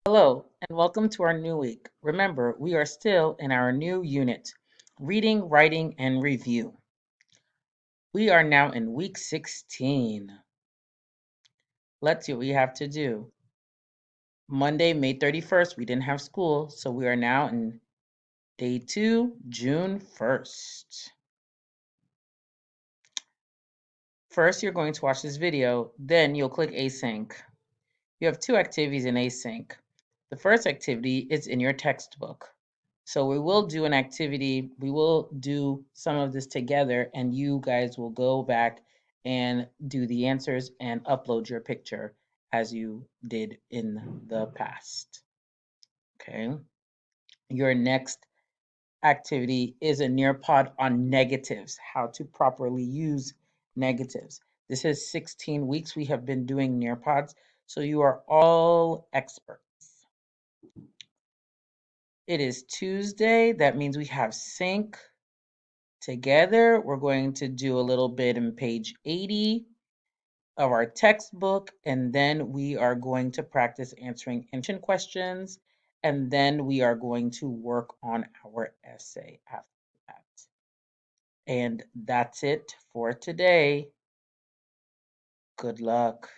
Hello, and welcome to our new week. Remember, we are still in our new unit, reading, writing, and review. We are now in week 16. Let's see what we have to do. Monday, May 31st, we didn't have school, so we are now in day 2, June 1st. First, you're going to watch this video, then you'll click Async. You have two activities in Async. The first activity is in your textbook. So we will do an activity, we will do some of this together, and you guys will go back and do the answers and upload your picture as you did in the past. Okay. Your next activity is a Nearpod on negatives, how to properly use negatives. This is 16 weeks we have been doing Nearpods, so you are all experts. It is Tuesday. That means we have sync together. We're going to do a little bit in page 80 of our textbook, and then we are going to practice answering intuition questions, and then we are going to work on our essay after that. And that's it for today. Good luck.